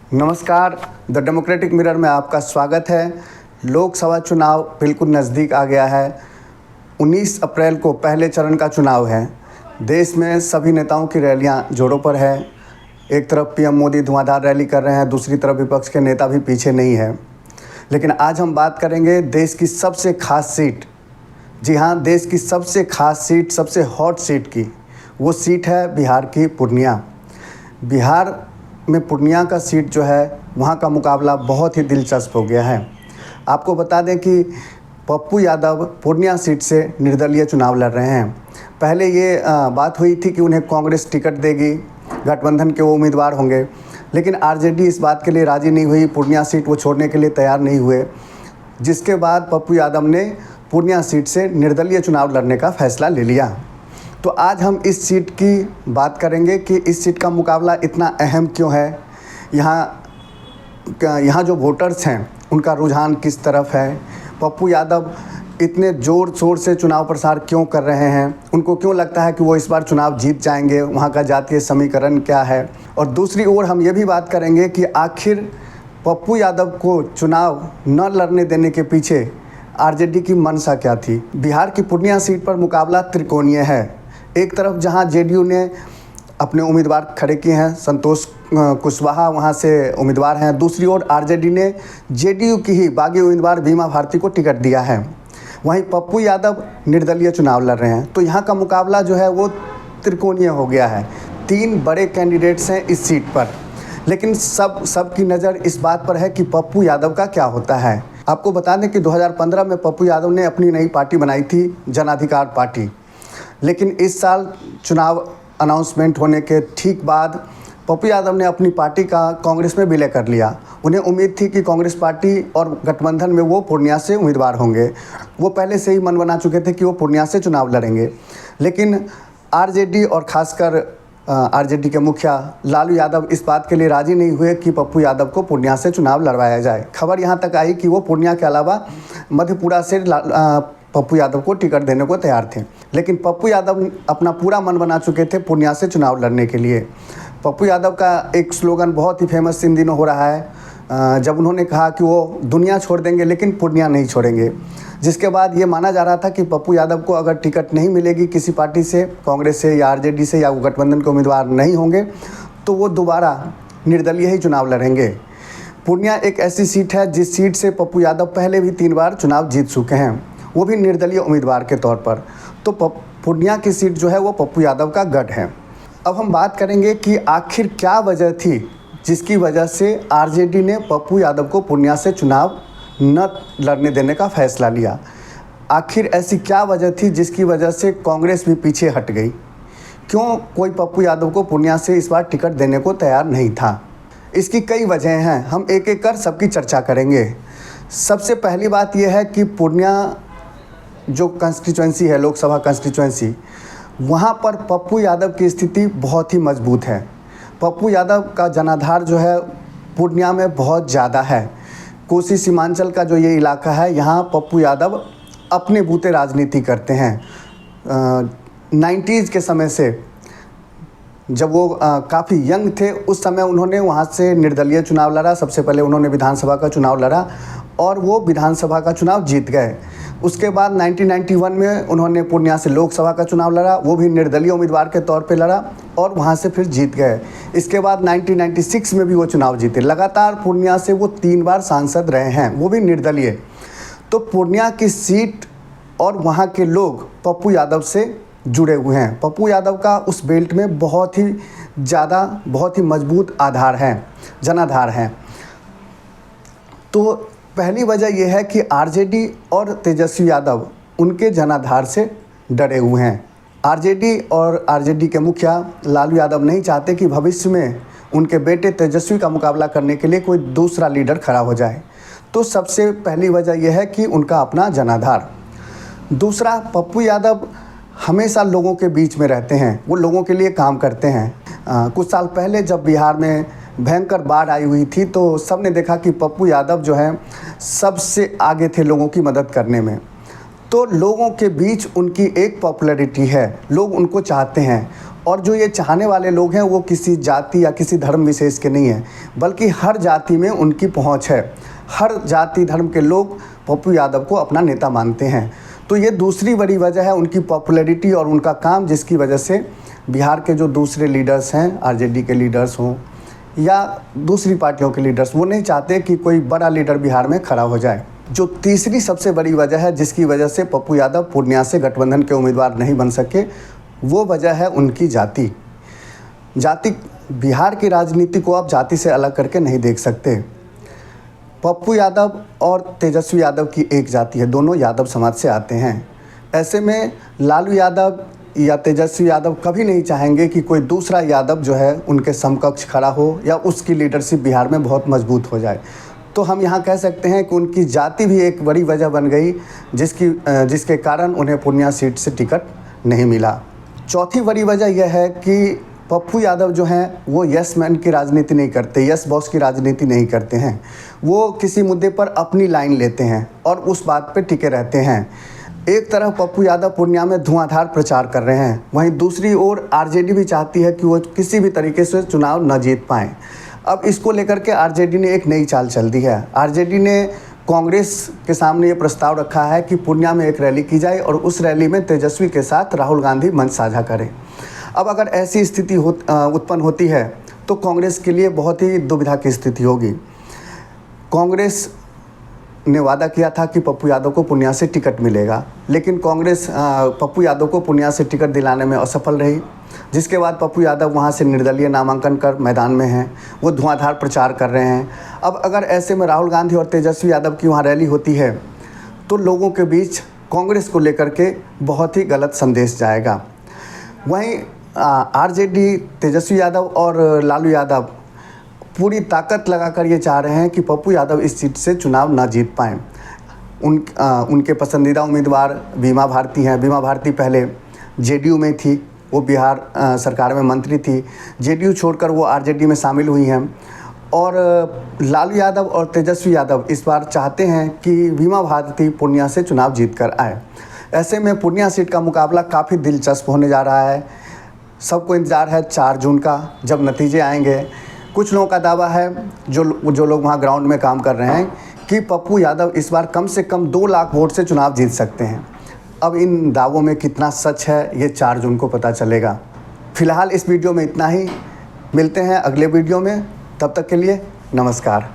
नमस्कार, the democratic mirror में आपका स्वागत है। लोकसभा चुनाव बिल्कुल नज़दीक आ गया है। 19 अप्रैल को पहले चरण का चुनाव है। देश में सभी नेताओं की रैलियां जोरों पर है। एक तरफ पीएम मोदी धुआंधार रैली कर रहे हैं, दूसरी तरफ विपक्ष के नेता भी पीछे नहीं है। लेकिन आज हम बात करेंगे देश की सबसे खास सीट, जी हाँ, देश की सबसे खास सीट, सबसे हॉट सीट की। वो सीट है बिहार की पूर्णिया। बिहार में पूर्णिया का सीट जो है, वहाँ का मुकाबला बहुत ही दिलचस्प हो गया है। आपको बता दें कि पप्पू यादव पूर्णिया सीट से निर्दलीय चुनाव लड़ रहे हैं। पहले ये बात हुई थी कि उन्हें कांग्रेस टिकट देगी, गठबंधन के वो उम्मीदवार होंगे, लेकिन आरजेडी इस बात के लिए राज़ी नहीं हुई, पूर्णिया सीट वो छोड़ने के लिए तैयार नहीं हुए। जिसके बाद पप्पू यादव ने पूर्णिया सीट से निर्दलीय चुनाव लड़ने का फैसला ले लिया। तो आज हम इस सीट की बात करेंगे कि इस सीट का मुकाबला इतना अहम क्यों है, यहाँ जो वोटर्स हैं उनका रुझान किस तरफ है, पप्पू यादव इतने ज़ोर शोर से चुनाव प्रचार क्यों कर रहे हैं, उनको क्यों लगता है कि वो इस बार चुनाव जीत जाएंगे, वहाँ का जातीय समीकरण क्या है। और दूसरी ओर हम ये भी बात करेंगे कि आखिर पप्पू यादव को चुनाव न लड़ने देने के पीछे आरजेडी की मंशा क्या थी। बिहार की पूर्णिया सीट पर मुकाबला त्रिकोणीय है। एक तरफ जहां जेडीयू ने अपने उम्मीदवार खड़े किए हैं, संतोष कुशवाहा वहां से उम्मीदवार हैं। दूसरी ओर आरजेडी ने जेडीयू की ही बागी उम्मीदवार बीमा भारती को टिकट दिया है। वहीं पप्पू यादव निर्दलीय चुनाव लड़ रहे हैं। तो यहाँ का मुकाबला जो है वो त्रिकोणीय हो गया है। 3 बड़े कैंडिडेट्स हैं इस सीट पर, लेकिन सबकी नज़र इस बात पर है कि पप्पू यादव का क्या होता है। आपको बता दें कि 2015 में पप्पू यादव ने अपनी नई पार्टी बनाई थी, जन अधिकार पार्टी। लेकिन इस साल चुनाव अनाउंसमेंट होने के ठीक बाद पप्पू यादव ने अपनी पार्टी का कांग्रेस में विलय कर लिया। उन्हें उम्मीद थी कि कांग्रेस पार्टी और गठबंधन में वो पूर्णिया से उम्मीदवार होंगे। वो पहले से ही मन बना चुके थे कि वो पूर्णिया से चुनाव लड़ेंगे। लेकिन आरजेडी और ख़ासकर आरजेडी के मुखिया लालू यादव इस बात के लिए राज़ी नहीं हुए कि पप्पू यादव को पूर्णिया से चुनाव लड़वाया जाए। खबर यहाँ तक आई कि वो पूर्णिया के अलावा मधेपुरा से पप्पू यादव को टिकट देने को तैयार थे। लेकिन पप्पू यादव अपना पूरा मन बना चुके थे पूर्णिया से चुनाव लड़ने के लिए। पप्पू यादव का एक स्लोगन बहुत ही फेमस इन दिनों हो रहा है, जब उन्होंने कहा कि वो दुनिया छोड़ देंगे लेकिन पूर्णिया नहीं छोड़ेंगे। जिसके बाद ये माना जा रहा था कि पप्पू यादव को अगर टिकट नहीं मिलेगी किसी पार्टी से, कांग्रेस से या आरजेडी से, या वो गठबंधन के उम्मीदवार नहीं होंगे, तो वो दोबारा निर्दलीय ही चुनाव लड़ेंगे। पूर्णिया एक ऐसी सीट है जिस सीट से पप्पू यादव पहले भी 3 बार चुनाव जीत चुके हैं, वो भी निर्दलीय उम्मीदवार के तौर पर। तो पूर्णिया की सीट जो है वो पप्पू यादव का गढ़ है। अब हम बात करेंगे कि आखिर क्या वजह थी जिसकी वजह से आरजेडी ने पप्पू यादव को पूर्णिया से चुनाव न लड़ने देने का फैसला लिया। आखिर ऐसी क्या वजह थी जिसकी वजह से कांग्रेस भी पीछे हट गई। क्यों कोई पप्पू यादव को पूर्णिया से इस बार टिकट देने को तैयार नहीं था। इसकी कई वजहें हैं, हम एक एक कर सबकी चर्चा करेंगे। सबसे पहली बात यह है कि पूर्णिया जो कंस्टिट्यूएंसी है, लोकसभा कंस्टिट्यूएंसी, वहाँ पर पप्पू यादव की स्थिति बहुत ही मजबूत है। पप्पू यादव का जनाधार जो है पूर्णिया में बहुत ज़्यादा है। कोसी सीमांचल का जो ये इलाका है, यहाँ पप्पू यादव अपने बूते राजनीति करते हैं। 90s के समय से, जब वो काफ़ी यंग थे, उस समय उन्होंने वहाँ से निर्दलीय चुनाव लड़ा। सबसे पहले उन्होंने विधानसभा का चुनाव लड़ा और वो विधानसभा का चुनाव जीत गए। उसके बाद 1991 में उन्होंने पूर्णिया से लोकसभा का चुनाव लड़ा, वो भी निर्दलीय उम्मीदवार के तौर पे लड़ा और वहाँ से फिर जीत गए। इसके बाद 1996 में भी वो चुनाव जीते। लगातार पूर्णिया से वो 3 बार सांसद रहे हैं, वो भी निर्दलीय। तो पूर्णिया की सीट और वहाँ के लोग पप्पू यादव से जुड़े हुए हैं। पप्पू यादव का उस बेल्ट में बहुत ही ज़्यादा, बहुत ही मजबूत आधार है, जनाधार है। तो पहली वजह यह है कि आरजेडी और तेजस्वी यादव उनके जनाधार से डरे हुए हैं। आरजेडी और आरजेडी के मुखिया लालू यादव नहीं चाहते कि भविष्य में उनके बेटे तेजस्वी का मुकाबला करने के लिए कोई दूसरा लीडर खड़ा हो जाए। तो सबसे पहली वजह यह है कि उनका अपना जनाधार। दूसरा, पप्पू यादव हमेशा लोगों के बीच में रहते हैं, वो लोगों के लिए काम करते हैं। कुछ साल पहले जब बिहार में भयंकर बाढ़ आई हुई थी, तो सब ने देखा कि पप्पू यादव जो है सबसे आगे थे लोगों की मदद करने में। तो लोगों के बीच उनकी एक पॉपुलैरिटी है, लोग उनको चाहते हैं और जो ये चाहने वाले लोग हैं वो किसी जाति या किसी धर्म विशेष के नहीं हैं, बल्कि हर जाति में उनकी पहुंच है। हर जाति धर्म के लोग पप्पू यादव को अपना नेता मानते हैं। तो ये दूसरी बड़ी वजह है उनकी पॉपुलैरिटी और उनका काम, जिसकी वजह से बिहार के जो दूसरे लीडर्स हैं, आरजेडी के लीडर्स हों या दूसरी पार्टियों के लीडर्स, वो नहीं चाहते कि कोई बड़ा लीडर बिहार में खड़ा हो जाए। जो तीसरी सबसे बड़ी वजह है जिसकी वजह से पप्पू यादव पूर्णिया से गठबंधन के उम्मीदवार नहीं बन सके, वो वजह है उनकी जाति। बिहार की राजनीति को आप जाति से अलग करके नहीं देख सकते। पप्पू यादव और तेजस्वी यादव की एक जाति है, दोनों यादव समाज से आते हैं। ऐसे में लालू यादव या तेजस्वी यादव कभी नहीं चाहेंगे कि कोई दूसरा यादव जो है उनके समकक्ष खड़ा हो या उसकी लीडरशिप बिहार में बहुत मजबूत हो जाए। तो हम यहाँ कह सकते हैं कि उनकी जाति भी एक बड़ी वजह बन गई जिसके कारण उन्हें पूर्णिया सीट से टिकट नहीं मिला। चौथी बड़ी वजह यह है कि पप्पू यादव जो हैं वो यस मैन की राजनीति नहीं करते, यस बॉस की राजनीति नहीं करते हैं। वो किसी मुद्दे पर अपनी लाइन लेते हैं और उस बात पे टिके रहते हैं। एक तरफ पप्पू यादव पूर्णिया में धुआंधार प्रचार कर रहे हैं, वहीं दूसरी ओर आरजेडी भी चाहती है कि वो किसी भी तरीके से चुनाव न जीत पाएँ। अब इसको लेकर के आरजेडी ने एक नई चाल चल दी है। आरजेडी ने कांग्रेस के सामने ये प्रस्ताव रखा है कि पूर्णिया में एक रैली की जाए और उस रैली में तेजस्वी के साथ राहुल गांधी मंच साझा करें। अब अगर ऐसी स्थिति उत्पन्न होती है तो कांग्रेस के लिए बहुत ही दुविधा की स्थिति होगी। कांग्रेस ने वादा किया था कि पप्पू यादव को पूर्णिया से टिकट मिलेगा, लेकिन कांग्रेस पप्पू यादव को पूर्णिया से टिकट दिलाने में असफल रही, जिसके बाद पप्पू यादव वहां से निर्दलीय नामांकन कर मैदान में हैं। वो धुआंधार प्रचार कर रहे हैं। अब अगर ऐसे में राहुल गांधी और तेजस्वी यादव की वहाँ रैली होती है तो लोगों के बीच कांग्रेस को लेकर के बहुत ही गलत संदेश जाएगा। वहीं आरजेडी, तेजस्वी यादव और लालू यादव पूरी ताकत लगाकर ये चाह रहे हैं कि पप्पू यादव इस सीट से चुनाव ना जीत पाएँ। उनके पसंदीदा उम्मीदवार बीमा भारती हैं। बीमा भारती पहले जेडीयू में थी, वो बिहार सरकार में मंत्री थी। जेडीयू छोड़कर वो आरजेडी में शामिल हुई हैं और लालू यादव और तेजस्वी यादव इस बार चाहते हैं कि बीमा भारती पूर्णिया से चुनाव जीत कर आए। ऐसे में पूर्णिया सीट का मुकाबला काफ़ी दिलचस्प होने जा रहा है। सबको इंतज़ार है 4 जून का, जब नतीजे आएंगे। कुछ लोगों का दावा है, जो लोग वहाँ ग्राउंड में काम कर रहे हैं, कि पप्पू यादव इस बार कम से कम 2 लाख वोट से चुनाव जीत सकते हैं। अब इन दावों में कितना सच है ये 4 जून को पता चलेगा। फिलहाल इस वीडियो में इतना ही। मिलते हैं अगले वीडियो में, तब तक के लिए नमस्कार।